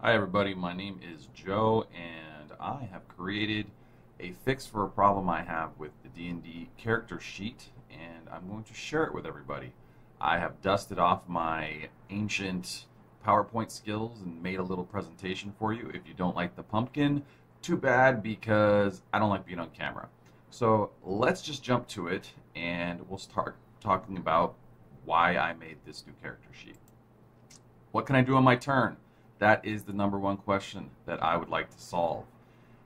Hi everybody, my name is Joe and I have created a fix for a problem I have with the D&D character sheet and I'm going to share it with everybody. I have dusted off my ancient PowerPoint skills and made a little presentation for you. If you don't like the pumpkin, too bad because I don't like being on camera. So let's just jump to it and we'll start talking about why I made this new character sheet. What can I do on my turn? That is the number one question that I would like to solve.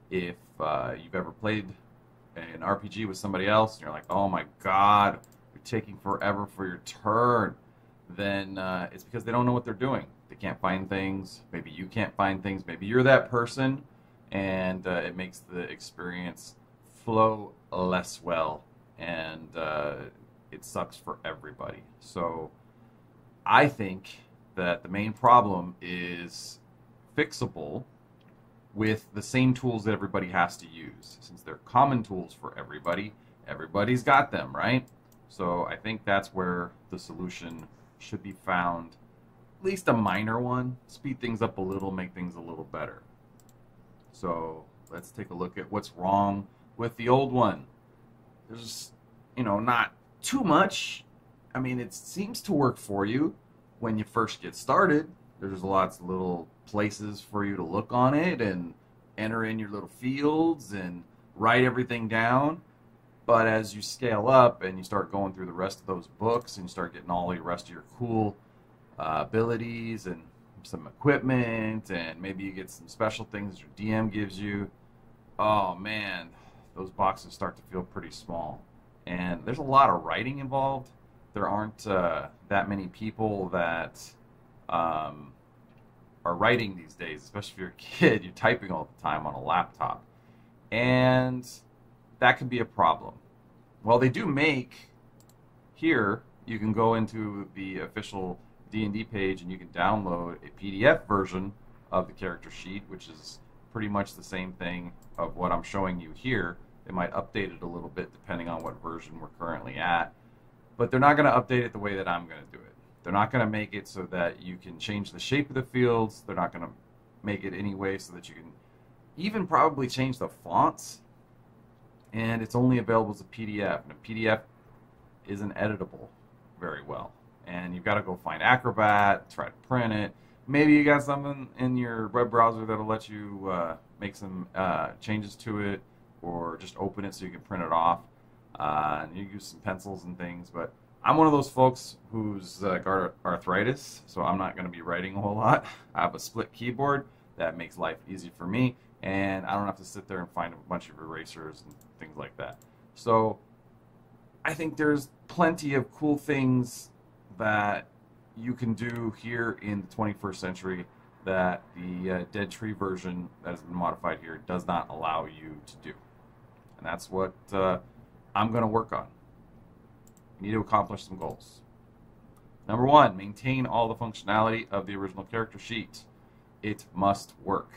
If you've ever played an RPG with somebody else and you're like, oh my god, you're taking forever for your turn, then it's because they don't know what they're doing. They can't find things. Maybe you can't find things. Maybe you're that person, and it makes the experience flow less well, and it sucks for everybody. So I think that the main problem is fixable with the same tools that everybody has to use. Since they're common tools for everybody, everybody's got them, right? So I think that's where the solution should be found. At least a minor one. Speed things up a little, make things a little better. So let's take a look at what's wrong with the old one. There's, not too much. I mean, it seems to work for you when you first get started. There's lots of little places for you to look on it and enter in your little fields and write everything down. But as you scale up and you start going through the rest of those books and you start getting all the rest of your cool abilities and some equipment, and maybe you get some special things your DM gives you, oh man, those boxes start to feel pretty small. And there's a lot of writing involved. There aren't that many people that are writing these days, especially if you're a kid. You're typing all the time on a laptop. And that can be a problem. Well, they do make, here, you can go into the official D&D page and you can download a PDF version of the character sheet, which is pretty much the same thing of what I'm showing you here. They might update it a little bit depending on what version we're currently at. But they're not going to update it the way that I'm going to do it. They're not going to make it so that you can change the shape of the fields. They're not going to make it any way so that you can even probably change the fonts. And it's only available as a PDF. And a PDF isn't editable very well. And you've got to go find Acrobat, try to print it. Maybe you got something in your web browser that'll let you make some changes to it, or just open it so you can print it off. And you use some pencils and things, but I'm one of those folks who's got arthritis, so I'm not going to be writing a whole lot. I have a split keyboard that makes life easy for me, and I don't have to sit there and find a bunch of erasers and things like that. So I think there's plenty of cool things that you can do here in the 21st century that the Dead Tree version that has been modified here does not allow you to do. And that's what I'm going to work on. You need to accomplish some goals. Number one, maintain all the functionality of the original character sheet. It must work.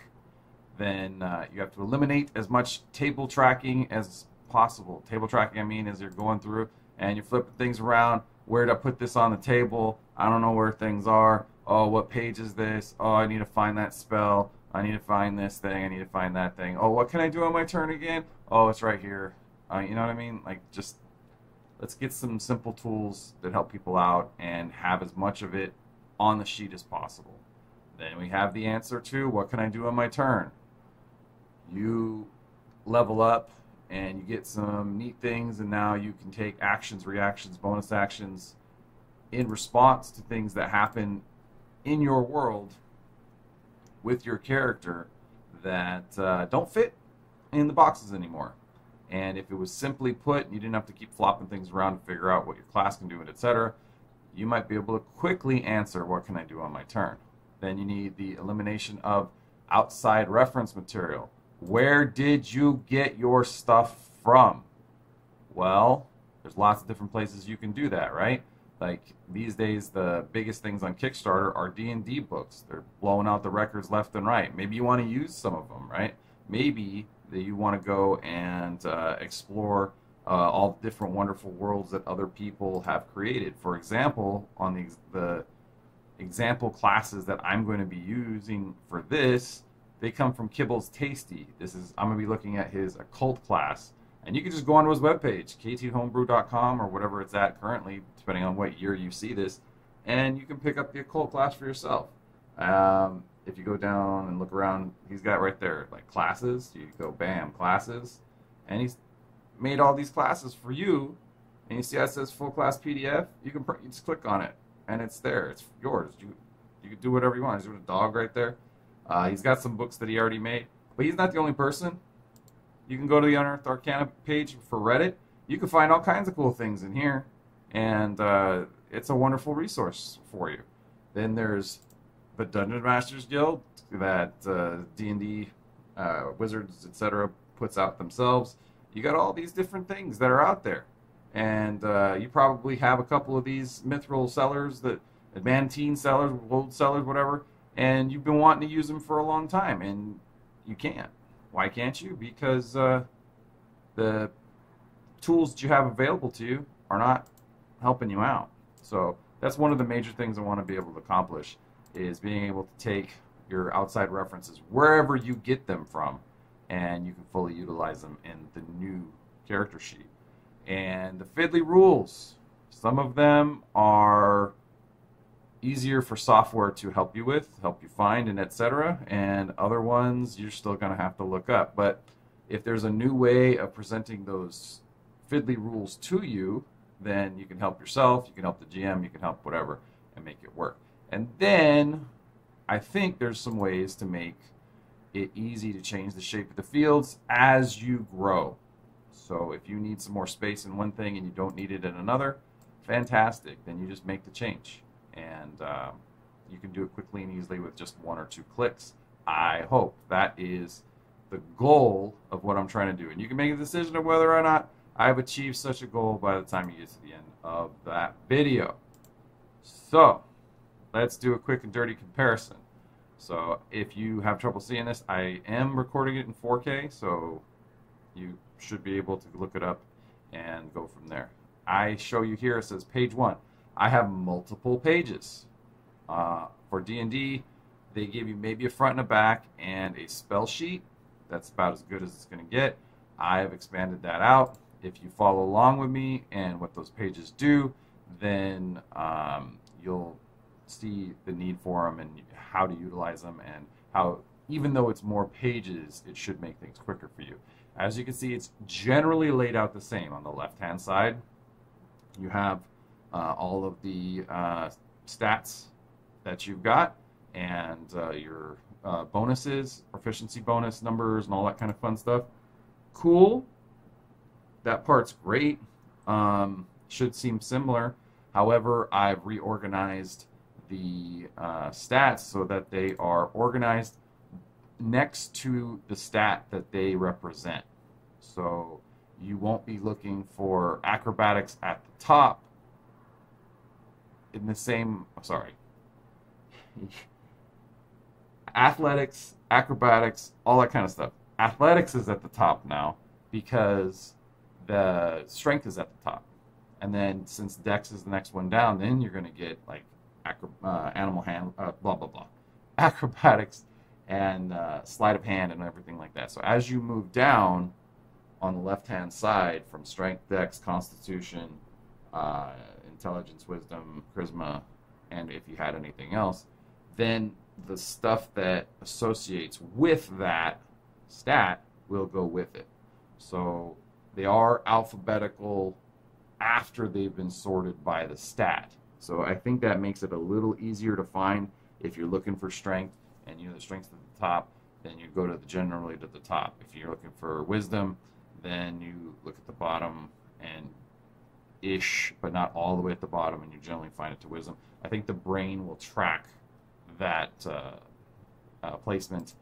Then you have to eliminate as much table tracking as possible. Table tracking, I mean, as you're going through and you're flipping things around. Where did I put this on the table? I don't know where things are. Oh, what page is this? Oh, I need to find that spell. I need to find this thing. I need to find that thing. Oh, what can I do on my turn again? Oh, it's right here. You know what I mean? Like, just let's get some simple tools that help people out and have as much of it on the sheet as possible. Then we have the answer to what can I do on my turn? You level up and you get some neat things, and now you can take actions, reactions, bonus actions in response to things that happen in your world with your character that don't fit in the boxes anymore. And if it was simply put, and you didn't have to keep flopping things around to figure out what your class can do, and etc., you might be able to quickly answer, what can I do on my turn? Then you need the elimination of outside reference material. Where did you get your stuff from? Well, there's lots of different places you can do that, right? Like these days, the biggest things on Kickstarter are D&D books. They're blowing out the records left and right. Maybe you want to use some of them, right? Maybe that you want to go and explore all the different wonderful worlds that other people have created. For example, on the example classes that I'm going to be using for this, they come from Kibble's Tasty. I'm going to be looking at his occult class. And you can just go onto his webpage, kthomebrew.com or whatever it's at currently, depending on what year you see this, and you can pick up the occult class for yourself. If you go down and look around, he's got right there, like classes. You go, bam, classes. And he's made all these classes for you. And you see how it says full class PDF? You just click on it, and it's there. It's yours. You can do whatever you want. He's doing a dog right there. He's got some books that he already made. But he's not the only person. You can go to the Unearthed Arcana page for Reddit. You can find all kinds of cool things in here. And it's a wonderful resource for you. Then there's the Dungeon Masters Guild that D&D wizards, etc. puts out themselves. You got all these different things that are out there. And you probably have a couple of these mithril sellers, adamantine sellers, gold sellers, whatever, and you've been wanting to use them for a long time, and you can't. Why can't you? Because the tools that you have available to you are not helping you out. So that's one of the major things I want to be able to accomplish, is being able to take your outside references wherever you get them from, and you can fully utilize them in the new character sheet. And the fiddly rules, some of them are easier for software to help you with, help you find, and etc. And other ones you're still going to have to look up. But if there's a new way of presenting those fiddly rules to you, then you can help yourself, you can help the GM, you can help whatever, and make it work. And then I think there's some ways to make it easy to change the shape of the fields as you grow. So if you need some more space in one thing and you don't need it in another, fantastic. Then you just make the change. And you can do it quickly and easily with just 1 or 2 clicks. I hope that is the goal of what I'm trying to do. And you can make a decision of whether or not I've achieved such a goal by the time you get to the end of that video. So let's do a quick and dirty comparison. So if you have trouble seeing this, I am recording it in 4K, so you should be able to look it up and go from there. I show you here, it says page 1. I have multiple pages. For D&D, they give you maybe a front and a back and a spell sheet. That's about as good as it's going to get. I have expanded that out. If you follow along with me and what those pages do, then you'll see the need for them and how to utilize them, and how, even though it's more pages, it should make things quicker for you. As you can see, it's generally laid out the same. On the left-hand side, you have all of the stats that you've got, and your bonuses, proficiency bonus numbers, and all that kind of fun stuff. Cool. That part's great. Should seem similar. However, I've reorganized the stats so that they are organized next to the stat that they represent. So you won't be looking for acrobatics at the top in the same, athletics, acrobatics, all that kind of stuff. Athletics is at the top now because the strength is at the top. And then since Dex is the next one down, then you're going to get like animal hand, blah, blah, blah. Acrobatics and sleight of hand and everything like that. So as you move down on the left-hand side from strength, Dex, constitution, intelligence, wisdom, charisma, and if you had anything else, then the stuff that associates with that stat will go with it. So they are alphabetical after they've been sorted by the stat. So I think that makes it a little easier to find. If you're looking for strength and the strength's at the top, then you go to generally to the top. If you're looking for wisdom, then you look at the bottom and ish, but not all the way at the bottom, and you generally find it to wisdom. I think the brain will track that placement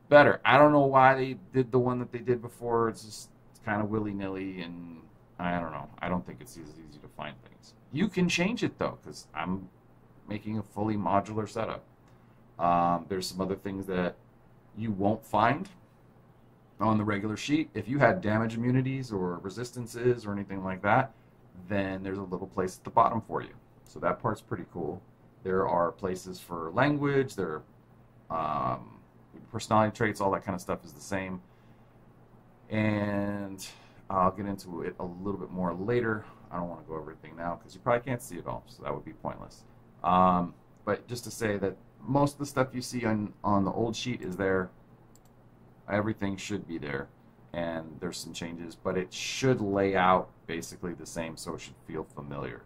better. I don't know why they did the one that they did before. It's kind of willy-nilly, and I don't know. I don't think it's as easy to find things. You can change it, though, because I'm making a fully modular setup. There's some other things that you won't find on the regular sheet. If you had damage immunities or resistances or anything like that, then there's a little place at the bottom for you. So that part's pretty cool. There are places for language, there are personality traits, all that kind of stuff is the same. And I'll get into it a little bit more later. I don't want to go over everything now because you probably can't see it all, so that would be pointless. But just to say that most of the stuff you see on the old sheet is there. Everything should be there, and there's some changes, but it should lay out basically the same, so it should feel familiar.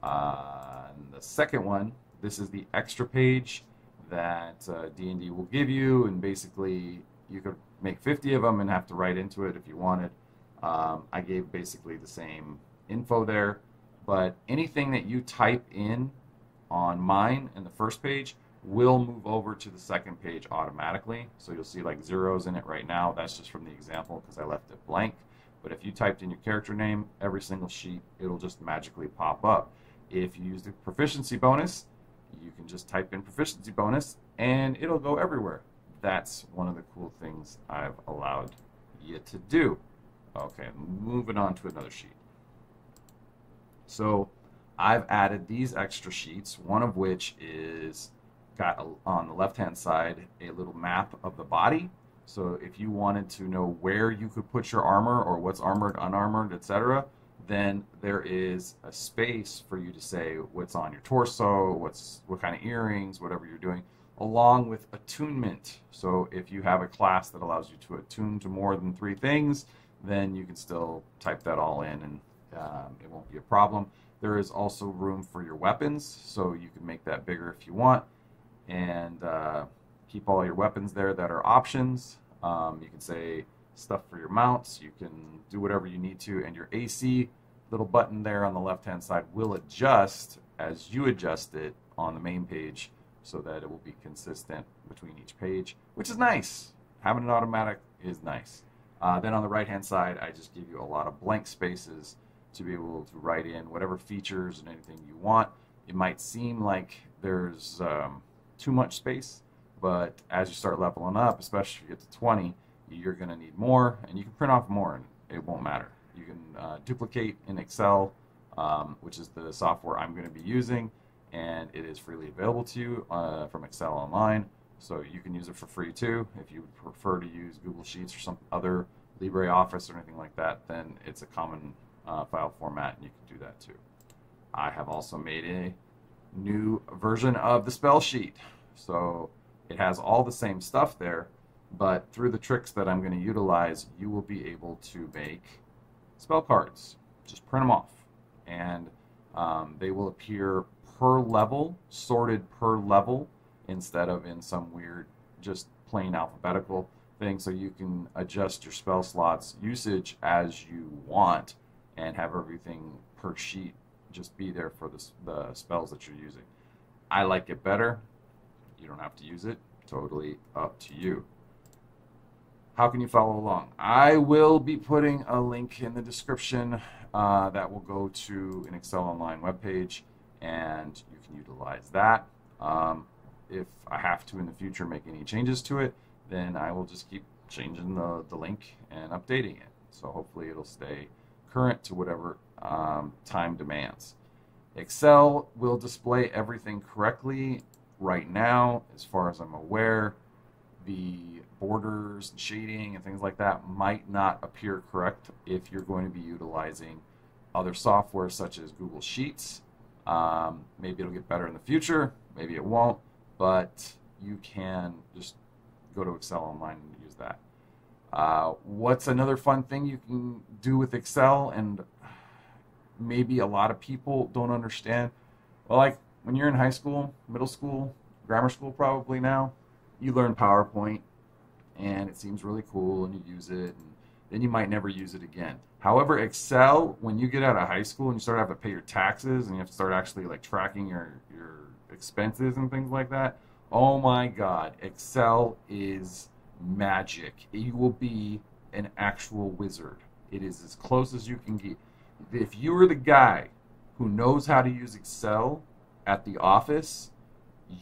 And the second one, this is the extra page that D&D will give you, and basically you could make 50 of them and have to write into it if you wanted. I gave basically the same info there, but anything that you type in on mine in the first page will move over to the second page automatically. So you'll see like zeros in it right now. That's just from the example because I left it blank. But if you typed in your character name, every single sheet, it'll just magically pop up. If you use the proficiency bonus, you can just type in proficiency bonus and it'll go everywhere. That's one of the cool things I've allowed you to do. Okay, moving on to another sheet. So I've added these extra sheets, one of which is got on the left-hand side a little map of the body. So if you wanted to know where you could put your armor or what's armored, unarmored, etc., then there is a space for you to say what's on your torso, what kind of earrings, whatever you're doing, along with attunement. So if you have a class that allows you to attune to more than 3 things, then you can still type that all in and it won't be a problem. There is also room for your weapons, so you can make that bigger if you want, and keep all your weapons there that are options. You can say stuff for your mounts, you can do whatever you need to, and your AC little button there on the left hand side will adjust as you adjust it on the main page so that it will be consistent between each page, which is nice. Having it automatic is nice. Then on the right hand side, I just give you a lot of blank spaces to be able to write in whatever features and anything you want. It might seem like there's too much space, but as you start leveling up, especially if you get to 20, you're going to need more, and you can print off more and it won't matter. You can duplicate in Excel, which is the software I'm going to be using, and it is freely available to you from Excel Online, so you can use it for free too. If you prefer to use Google Sheets or some other LibreOffice or anything like that, then it's a common file format, and you can do that too. I have also made a new version of the spell sheet, so it has all the same stuff there, but through the tricks that I'm going to utilize, you will be able to make spell cards. Just print them off, and they will appear per level, sorted per level, instead of in some weird just plain alphabetical thing, so you can adjust your spell slots usage as you want and have everything per sheet just be there for the spells that you're using. I like it better. You don't have to use it. Totally up to you. How can you follow along? I will be putting a link in the description that will go to an Excel Online webpage, and you can utilize that. If I have to in the future make any changes to it, then I will just keep changing the link and updating it. So hopefully it'll stay current to whatever time demands. Excel will display everything correctly right now, as far as I'm aware. The borders and shading and things like that might not appear correct if you're going to be utilizing other software such as Google Sheets. Maybe it'll get better in the future, maybe it won't, but you can just go to Excel Online and use that. What's another fun thing you can do with Excel, and maybe a lot of people don't understand? Well, like when you're in high school, middle school, grammar school probably now, you learn PowerPoint and it seems really cool and you use it, and then you might never use it again. However, Excel, when you get out of high school and you start having to pay your taxes and you have to start actually like tracking your expenses and things like that, oh my God, Excel is magic. You will be an actual wizard. It is as close as you can get. If you are the guy who knows how to use Excel at the office,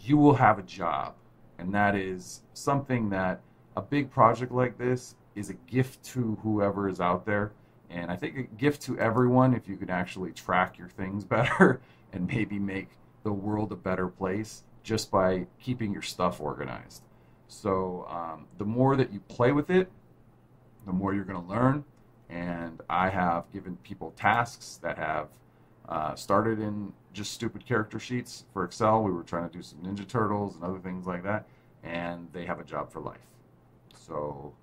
you will have a job. And that is something that a big project like this is a gift to whoever is out there. And I think a gift to everyone if you can actually track your things better and maybe make the world a better place just by keeping your stuff organized. So the more that you play with it, the more you're going to learn. And I have given people tasks that have started in just stupid character sheets for Excel. We were trying to do some Ninja Turtles and other things like that, and they have a job for life. So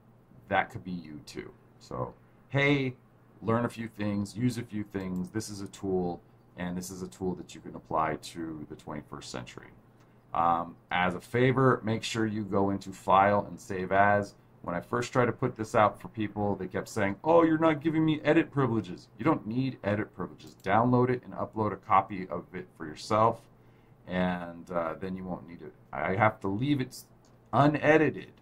that could be you too. So, hey, learn a few things, use a few things. This is a tool, and this is a tool that you can apply to the 21st century. As a favor, make sure you go into File and Save As. When I first tried to put this out for people, they kept saying, oh, you're not giving me edit privileges. You don't need edit privileges. Download it and upload a copy of it for yourself, and then you won't need it. I have to leave it unedited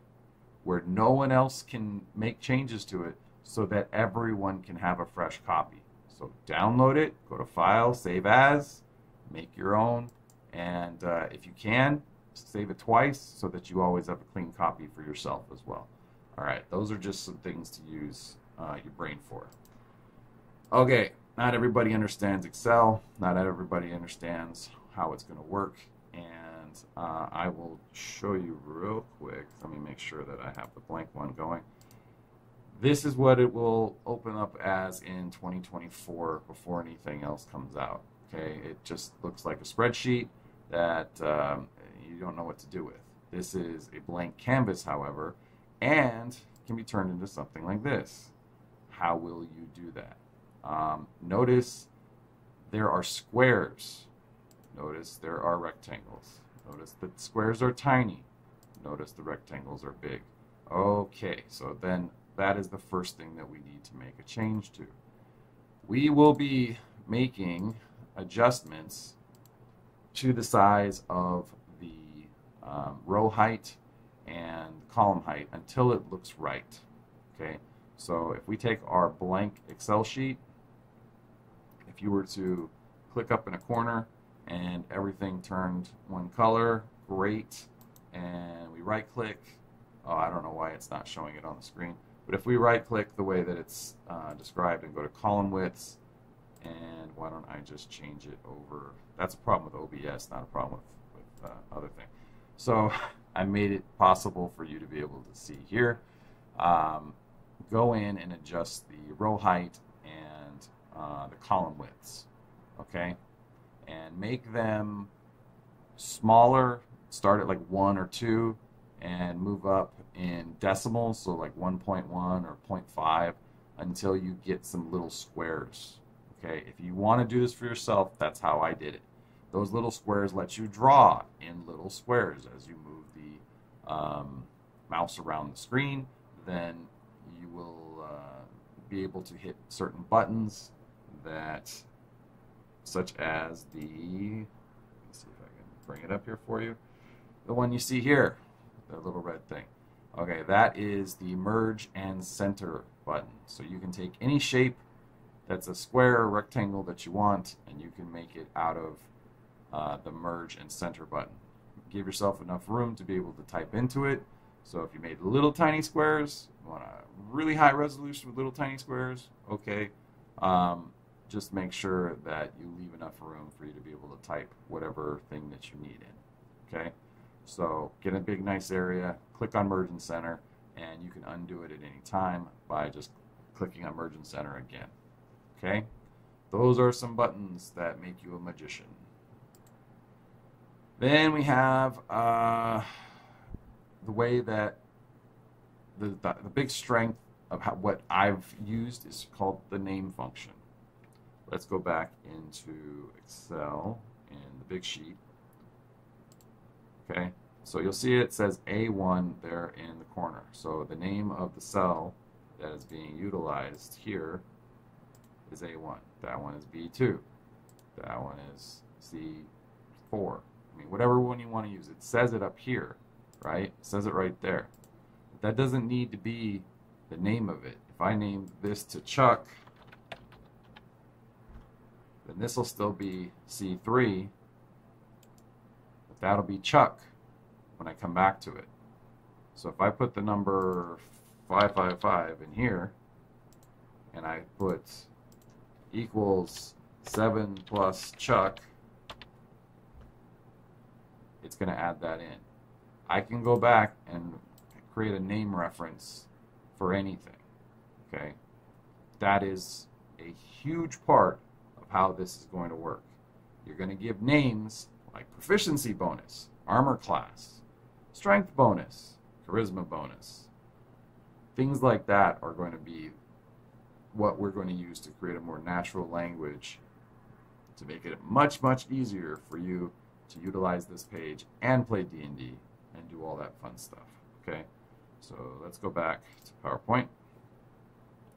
where no one else can make changes to it so that everyone can have a fresh copy. So download it, go to File, Save As, make your own, and if you can, save it twice so that you always have a clean copy for yourself as well. All right, those are just some things to use your brain for. Okay, not everybody understands Excel. Not everybody understands how it's going to work. And I will show you real quick. Let me make sure that I have the blank one going. This is what it will open up as in 2024 before anything else comes out. Okay, it just looks like a spreadsheet that you don't know what to do with. This is a blank canvas, however, and can be turned into something like this. How will you do that? Notice there are squares. Notice there are rectangles. Notice that squares are tiny. Notice the rectangles are big. Okay, so then that is the first thing that we need to make a change to. We will be making adjustments to the size of the row height and column height until it looks right. Okay, so if we take our blank Excel sheet, if you were to click up in a corner and everything turned one color, great, and we right click, oh, I don't know why it's not showing it on the screen, but if we right click the way that it's described and go to column widths, and why don't I just change it over, that's a problem with OBS, not a problem with other things. So I made it possible for you to be able to see here. Go in and adjust the row height and the column widths, okay? And make them smaller, start at like 1 or 2, and move up in decimals, so like 1.1 or 0.5, until you get some little squares. Okay, if you want to do this for yourself, that's how I did it. Those little squares let you draw in little squares as you move the mouse around the screen. Then you will be able to hit certain buttons that, such as the, let's see if I can bring it up here for you. The one you see here, the little red thing. Okay, that is the merge and center button. So you can take any shape that's a square or rectangle that you want, and you can make it out of the merge and center button. Give yourself enough room to be able to type into it. So if you made little tiny squares, you want a really high resolution with little tiny squares, okay. Just make sure that you leave enough room for you to be able to type whatever thing that you need in, okay. So get a big nice area, click on merge and center, and you can undo it at any time by just clicking on merge and center again. Okay, those are some buttons that make you a magician. Then we have the way that the big strength of what I've used is called the name function. Let's go back into Excel in the big sheet. Okay, so you'll see it says A1 there in the corner. So the name of the cell that is being utilized here is A1. That one is B2. That one is C4. I mean, whatever one you want to use. It says it up here, right? It says it right there. But that doesn't need to be the name of it. If I name this to Chuck, then this will still be C3, but that'll be Chuck when I come back to it. So if I put the number 555 in here, and I put equals 7 plus Chuck, it's going to add that in. I can go back and create a name reference for anything. Okay, that is a huge part of how this is going to work. You're going to give names like proficiency bonus, armor class, strength bonus, charisma bonus. Things like that are going to be what we're going to use to create a more natural language to make it much, much easier for you to utilize this page and play D&D and do all that fun stuff. Okay, so let's go back to PowerPoint.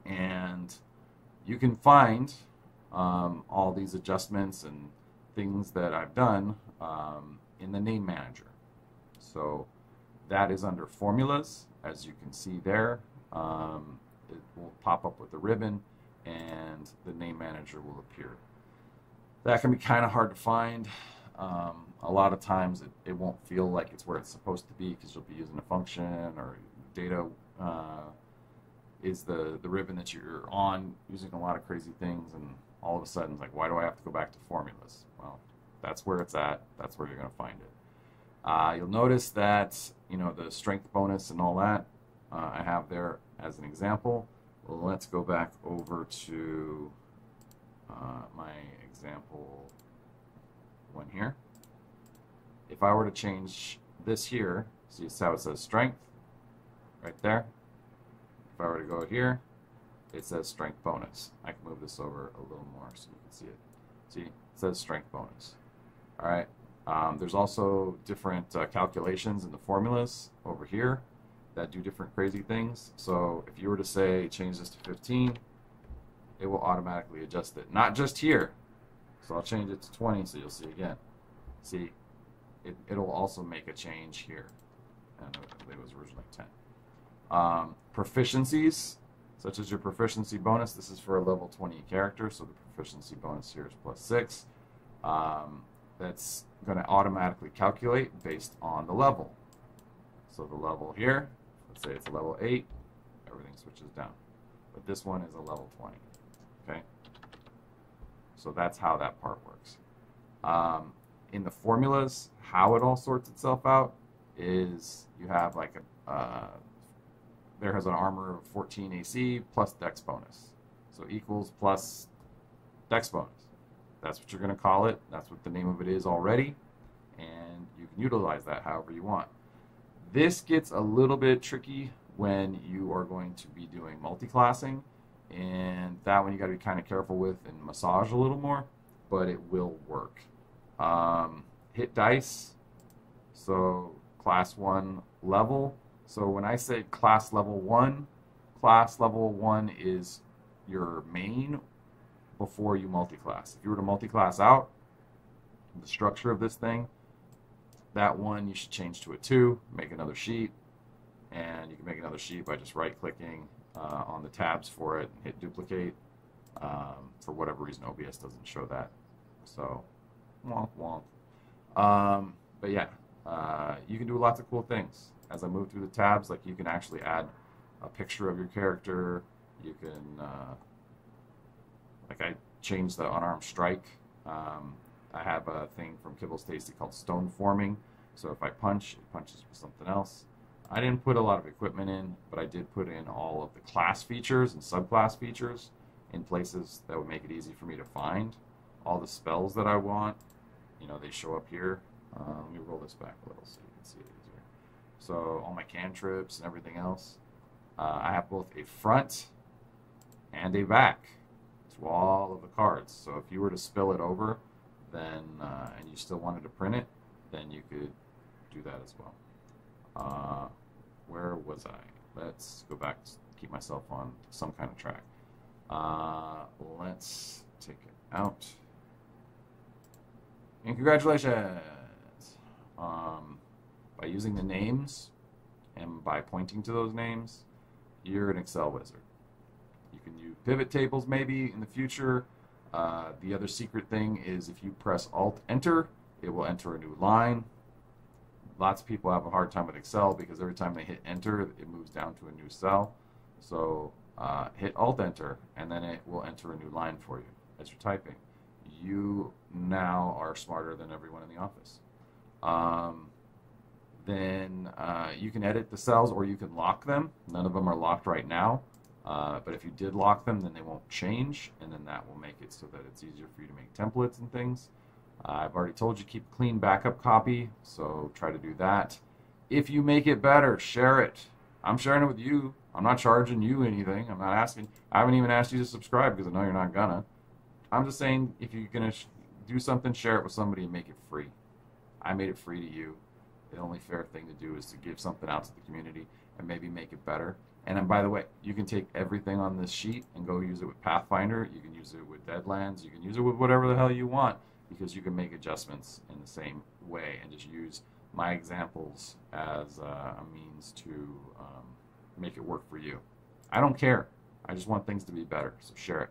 And you can find all these adjustments and things that I've done in the name manager. So that is under formulas, as you can see there. It will pop up with the ribbon and the name manager will appear. That can be kind of hard to find. A lot of times it won't feel like it's where it's supposed to be because you'll be using a function or data is the ribbon that you're on using a lot of crazy things, and all of a sudden it's like, why do I have to go back to formulas? Well, that's where it's at. That's where you're going to find it. You'll notice that, you know, the strength bonus and all that I have there as an example. Well, let's go back over to my example one here. If I were to change this here, see how it says strength right there. If I were to go here, it says strength bonus. I can move this over a little more so you can see it. See, it says strength bonus. All right. There's also different calculations in the formulas over here that do different crazy things. So if you were to say change this to 15, it will automatically adjust it. Not just here. So I'll change it to 20 so you'll see again. See, it'll also make a change here. And I believe it was originally 10. Proficiencies, such as your proficiency bonus. This is for a level 20 character, so the proficiency bonus here is +6. That's going to automatically calculate based on the level. So the level here, let's say it's a level 8, everything switches down. But this one is a level 20. Okay? So that's how that part works. In the formulas, how it all sorts itself out is you have like there has an armor of 14 AC plus dex bonus. So equals plus dex bonus. That's what you're going to call it. That's what the name of it is already. And you can utilize that however you want. This gets a little bit tricky when you are going to be doing multi-classing. And that one you got to be kind of careful with and massage a little more. But it will work. Hit dice. So class 1 level. So when I say class level 1 is your main before you multi-class. If you were to multi-class out, the structure of this thing, that one you should change to a 2, make another sheet, and you can make another sheet by just right-clicking on the tabs for it and hit duplicate. For whatever reason, OBS doesn't show that. So, wonk wonk. But yeah, you can do lots of cool things. As I move through the tabs, like you can actually add a picture of your character. You can, like I changed the unarmed strike. I have a thing from Kibbles Tasty called stone forming. So if I punch, it punches with something else. I didn't put a lot of equipment in, but I did put in all of the class features and subclass features in places that would make it easy for me to find. All the spells that I want, you know, they show up here. Let me roll this back a little so you can see it easier. So all my cantrips and everything else. I have both a front and a back to all of the cards. So if you were to spill it over, then and you still wanted to print it, then you could do that as well. Where was I? Let's go back to keep myself on some kind of track. Let's take it out. And congratulations! By using the names and by pointing to those names, you're an Excel wizard. You can use pivot tables maybe in the future. The other secret thing is if you press Alt-Enter, it will enter a new line. Lots of people have a hard time with Excel because every time they hit Enter, it moves down to a new cell. So hit Alt-Enter, and then it will enter a new line for you as you're typing. You now are smarter than everyone in the office. Um, then you can edit the cells or you can lock them. None of them are locked right now. But if you did lock them, then they won't change, and then that will make it so that it's easier for you to make templates and things. I've already told you keep a clean backup copy, so try to do that. If you make it better, share it. I'm sharing it with you. I'm not charging you anything. I'm not asking. I haven't even asked you to subscribe because I know you're not gonna. I'm just saying if you're gonna do something, share it with somebody and make it free. I made it free to you. The only fair thing to do is to give something out to the community and maybe make it better. And then, by the way, you can take everything on this sheet and go use it with Pathfinder. You can use it with Deadlands. You can use it with whatever the hell you want, because you can make adjustments in the same way and just use my examples as a means to make it work for you. I don't care. I just want things to be better, so share it.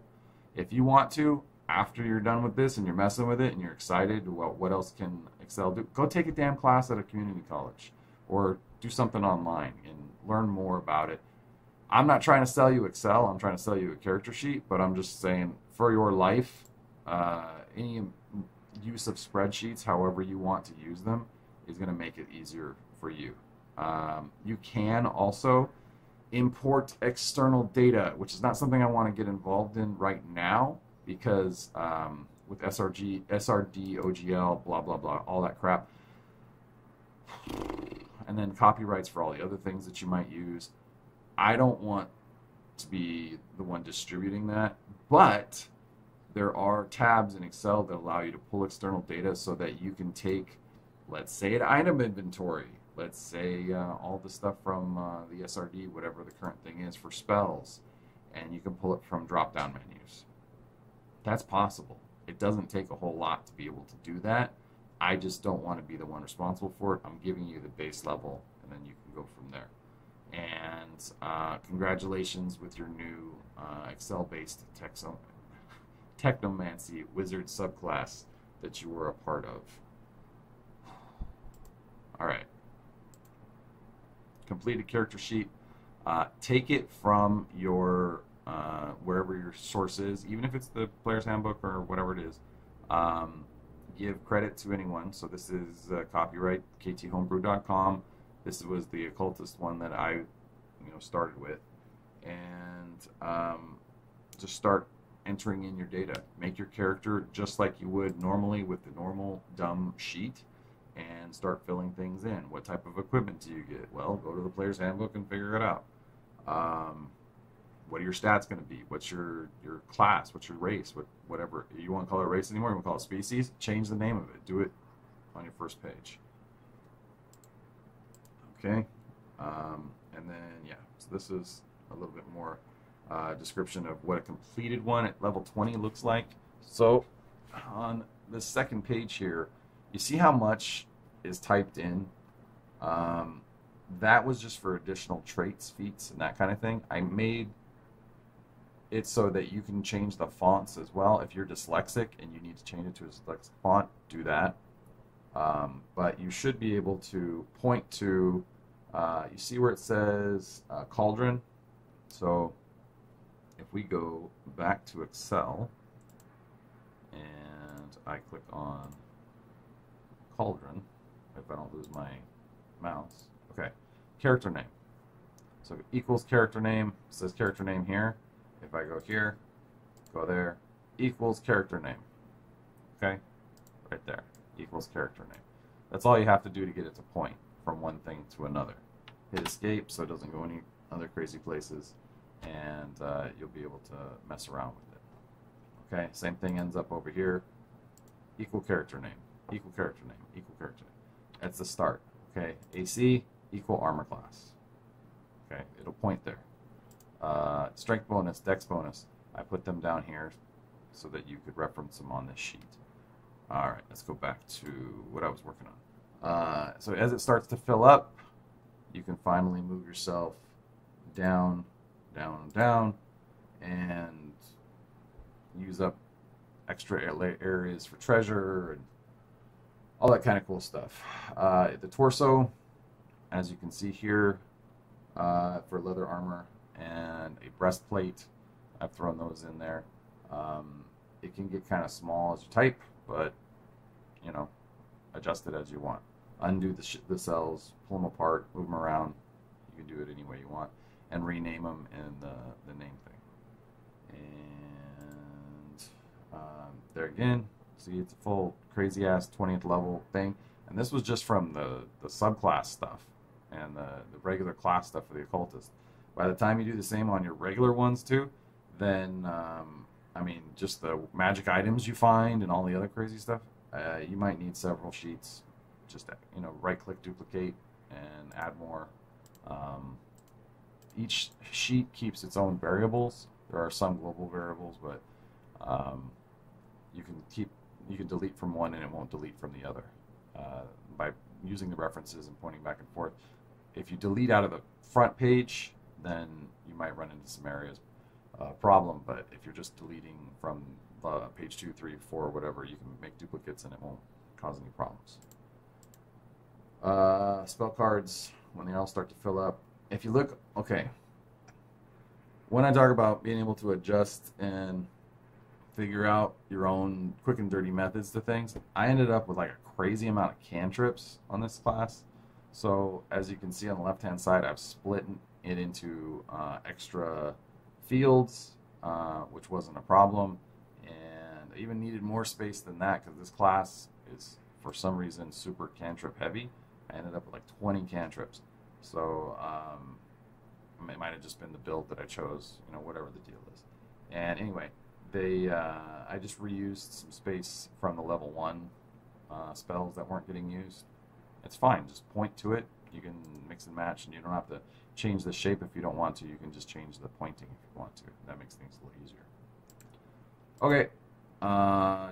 If you want to, after you're done with this and you're messing with it and you're excited about what else can Excel do, go take a damn class at a community college or do something online and learn more about it. I'm not trying to sell you Excel. I'm trying to sell you a character sheet, but I'm just saying for your life, any use of spreadsheets, however you want to use them, is going to make it easier for you. You can also import external data, which is not something I want to get involved in right now because with SRD, OGL, blah, blah, blah, all that crap, and then copyrights for all the other things that you might use. I don't want to be the one distributing that, but there are tabs in Excel that allow you to pull external data so that you can take, let's say, an item inventory. Let's say all the stuff from the SRD, whatever the current thing is for spells, and you can pull it from drop-down menus. That's possible. It doesn't take a whole lot to be able to do that. I just don't want to be the one responsible for it. I'm giving you the base level, and then you can go from there. And congratulations with your new Excel-based Technomancy Wizard subclass that you were a part of. All right. Complete a character sheet. Take it from your wherever your source is, even if it's the player's handbook or whatever it is. Give credit to anyone. So this is copyright kthomebrew.com. This was the occultist one that I started with, and just start entering in your data. Make your character just like you would normally with the normal dumb sheet, and start filling things in. What type of equipment do you get? Well, go to the player's handbook and figure it out. What are your stats going to be? What's your class? What's your race? Whatever. You want to call it race anymore? You want to call it species? Change the name of it. Do it on your first page. Okay. And then, yeah, so this is a little bit more description of what a completed one at level 20 looks like. So on the second page here, you see how much is typed in? That was just for additional traits, feats, and that kind of thing. I made it so that you can change the fonts as well. If you're dyslexic and you need to change it to a dyslexic font, do that. But you should be able to point to, you see where it says cauldron? So if we go back to Excel and I click on cauldron, if I don't lose my mouse, okay, character name. So equals character name, it says character name here. If I go here, go there, equals character name. Okay, right there, equals character name. That's all you have to do to get it to point from one thing to another. Hit escape so it doesn't go any other crazy places, and you'll be able to mess around with it. Okay, same thing ends up over here. Equal character name, equal character name, equal character name. That's the start. Okay, AC equal armor class. Okay, it'll point there. Strength bonus, dex bonus. I put them down here so that you could reference them on this sheet. All right, let's go back to what I was working on. So as it starts to fill up, you can finally move yourself down, down, down, and use up extra areas for treasure and all that kind of cool stuff. The torso, as you can see here, for leather armor and a breastplate. I've thrown those in there. It can get kind of small as you type, but adjust it as you want. undo the cells, pull them apart, move them around. You can do it any way you want, and rename them in the name thing. And there again, see, it's a full crazy ass 20th level thing. And this was just from the subclass stuff and the regular class stuff for the occultist. By the time you do the same on your regular ones too, then I mean, just the magic items you find and all the other crazy stuff, you might need several sheets. Just, you know, right-click, duplicate, and add more. Each sheet keeps its own variables. There are some global variables, but you can delete from one and it won't delete from the other by using the references and pointing back and forth. If you delete out of the front page, then you might run into some areas problem. But if you're just deleting from page 2, 3, 4, whatever, you can make duplicates and it won't cause any problems. Spell cards, when they all start to fill up. If you look, okay, when I talk about being able to adjust and figure out your own quick and dirty methods to things, I ended up with like a crazy amount of cantrips on this class. So as you can see on the left hand side, I've split it into extra fields, which wasn't a problem, and I even needed more space than that because this class is for some reason super cantrip heavy. I ended up with like 20 cantrips. So it might have just been the build that I chose, you know, whatever the deal is. And anyway, I just reused some space from the level 1 spells that weren't getting used. It's fine, just point to it. You can mix and match, and you don't have to change the shape if you don't want to. You can just change the pointing if you want to. That makes things a little easier. Okay,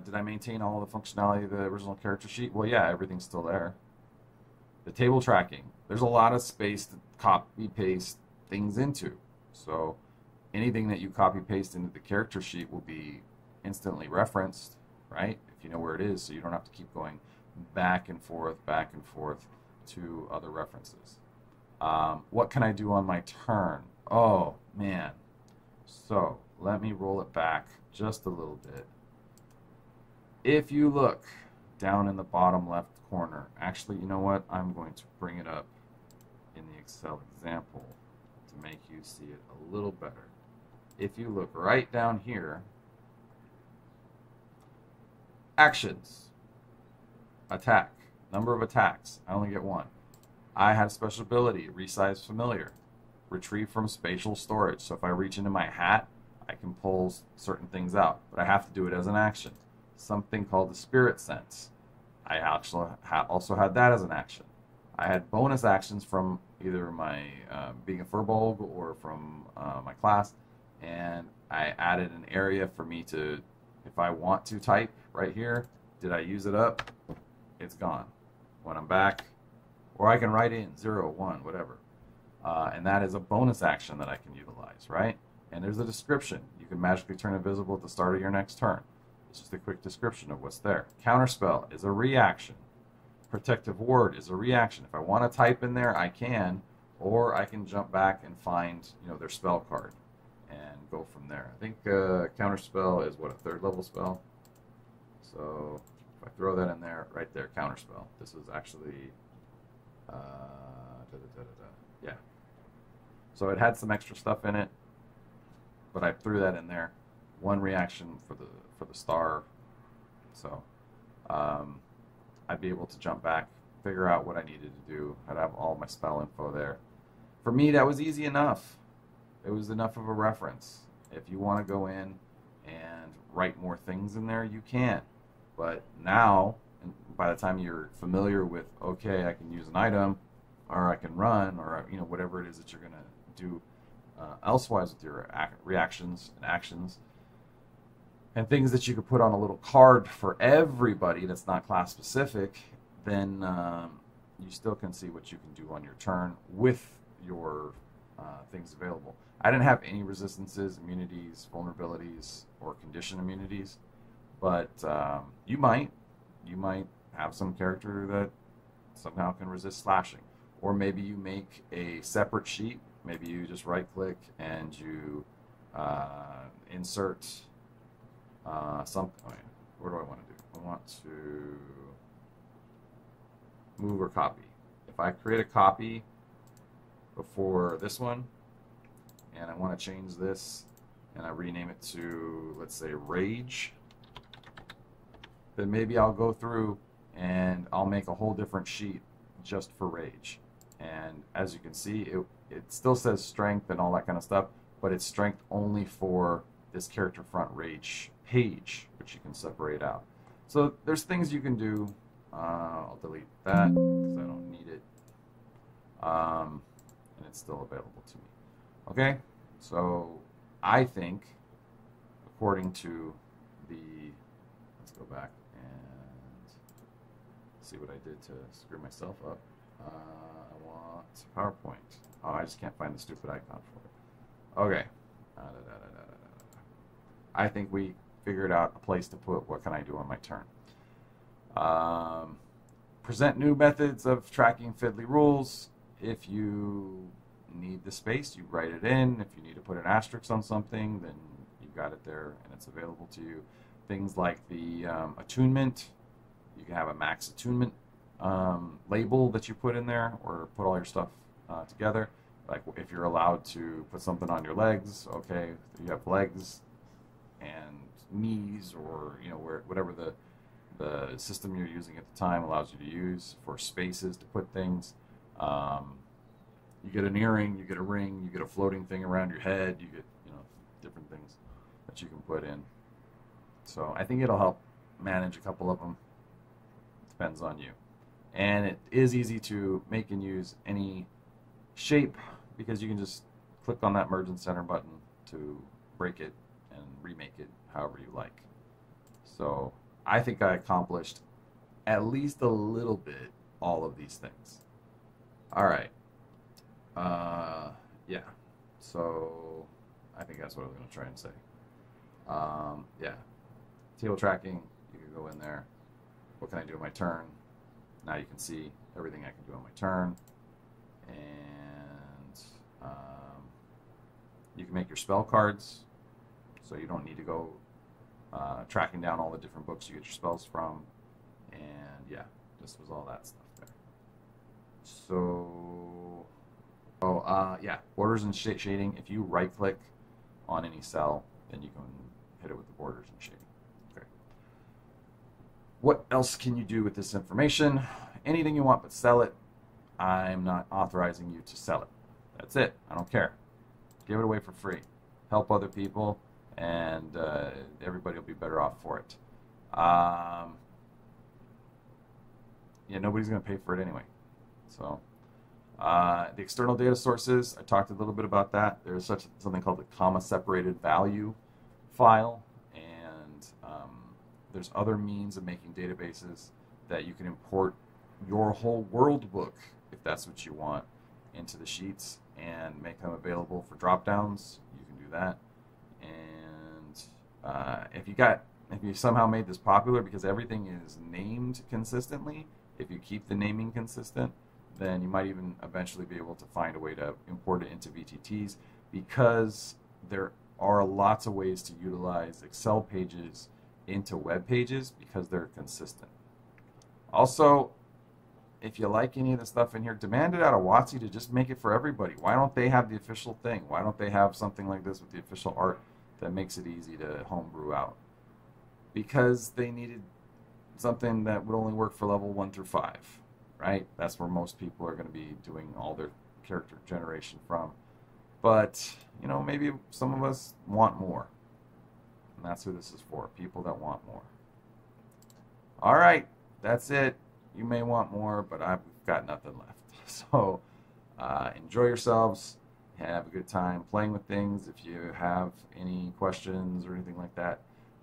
did I maintain all the functionality of the original character sheet? Well, yeah, everything's still there. The table tracking, there's a lot of space to copy paste things into. So anything that you copy paste into the character sheet will be instantly referenced, right? If you know where it is, so you don't have to keep going back and forth to other references. What can I do on my turn? Oh, man. So let me roll it back just a little bit. If you look down in the bottom left corner, actually, you know what? I'm going to bring it up in the Excel example to make you see it a little better. If you look right down here, actions, attack, number of attacks, I only get 1. I had a special ability, resize familiar, retrieve from spatial storage. So if I reach into my hat, I can pull certain things out, but I have to do it as an action. Something called the spirit sense. I actually also had that as an action. I had bonus actions from either my being a furbolg or from my class, and I added an area for me to, if I want to type right here, did I use it up? It's gone. When I'm back, or I can write in 0, 1, whatever. And that is a bonus action that I can utilize, right? And there's a description. You can magically turn invisible at the start of your next turn. It's just a quick description of what's there. Counterspell is a reaction. Protective ward is a reaction. If I want to type in there, I can, or I can jump back and find, you know, their spell card and go from there. I think counterspell is what, a 3rd level spell. So if I throw that in there, right there, counterspell. This is actually, yeah. So it had some extra stuff in it, but I threw that in there. 1 reaction for the star. So I'd be able to jump back, figure out what I needed to do. I'd have all my spell info there. For me, that was easy enough. It was enough of a reference. If you want to go in and write more things in there, you can. But now, by the time you're familiar with, okay, I can use an item, or I can run, or, you know, whatever it is that you're going to do elsewise with your reactions and actions, and things that you could put on a little card for everybody that's not class specific, then you still can see what you can do on your turn with your things available. I didn't have any resistances, immunities, vulnerabilities, or condition immunities, but you might have some character that somehow can resist slashing. Or maybe you make a separate sheet. Maybe you just right-click and you insert something. What do I want to do? I want to move, or copy. If I create a copy before this one, and I want to change this, and I rename it to, let's say, Rage, then maybe I'll go through and I'll make a whole different sheet just for Rage. And as you can see, it still says strength and all that kind of stuff, but it's strength only for this character front Rage page, which you can separate out. So there's things you can do. I'll delete that because I don't need it. And it's still available to me. Okay, so I think, according to the, let's go back and see what I did to screw myself up. I want PowerPoint. Oh, I just can't find the stupid icon for it. Okay. I think we figured out a place to put what can I do on my turn. Present new methods of tracking fiddly rules. If you need the space, you write it in. If you need to put an asterisk on something, then you've got it there and it's available to you. Things like the attunement. You can have a max attunement label that you put in there, or put all your stuff together. Like if you're allowed to put something on your legs, okay, you have legs and knees, or whatever the system you're using at the time allows you to use for spaces to put things. You get an earring, you get a ring, you get a floating thing around your head, you get different things that you can put in. So I think it'll help manage a couple of them. Depends on you. And it is easy to make and use any shape, because you can just click on that merge and center button to break it and remake it however you like. So I think I accomplished at least a little bit all of these things. All right. Yeah. So I think that's what I was going to try and say. Yeah. Table tracking, you can go in there. What can I do on my turn? Now you can see everything I can do on my turn. And you can make your spell cards, so you don't need to go tracking down all the different books you get your spells from. And yeah, this was all that stuff there. So, yeah, borders and shading. If you right click on any cell, then you can hit it with the borders and shading. Okay. What else can you do with this information? Anything you want, but sell it. I'm not authorizing you to sell it. That's it. I don't care. Give it away for free. Help other people, and everybody will be better off for it. Yeah, nobody's going to pay for it anyway. So, the external data sources, I talked a little bit about that. There's something called the comma-separated value file, and there's other means of making databases that you can import your whole world book, if that's what you want, into the sheets and make them available for drop-downs. You can do that. And if you somehow made this popular, because everything is named consistently, if you keep the naming consistent, then you might even eventually be able to find a way to import it into VTTs, because there are lots of ways to utilize Excel pages into web pages because they're consistent. Also, if you like any of the stuff in here, demand it out of WotC to just make it for everybody. Why don't they have the official thing? Why don't they have something like this with the official art that makes it easy to homebrew out? Because they needed something that would only work for level 1 through 5, right? That's where most people are going to be doing all their character generation from. But, maybe some of us want more. And that's who this is for, people that want more. All right, that's it. You may want more, but I've got nothing left. So enjoy yourselves. Have a good time playing with things. If you have any questions or anything like that,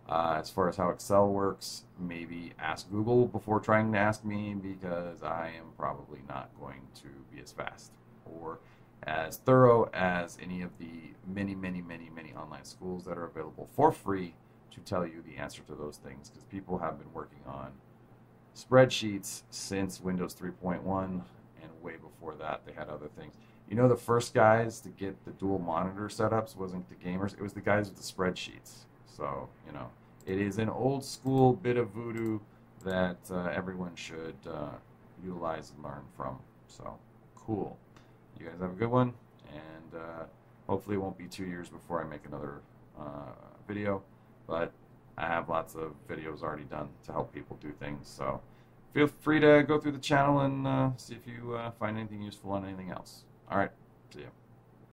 as far as how Excel works, maybe ask Google before trying to ask me, because I am probably not going to be as fast or as thorough as any of the many online schools that are available for free to tell you the answer to those things, because people have been working on spreadsheets since Windows 3.1, and way before that they had other things. The first guys to get the dual monitor setups wasn't the gamers, it was the guys with the spreadsheets. So, it is an old school bit of voodoo that everyone should utilize and learn from. So cool. You guys have a good one, and hopefully it won't be 2 years before I make another video, but I have lots of videos already done to help people do things. So feel free to go through the channel and see if you find anything useful on anything else. All right, see you.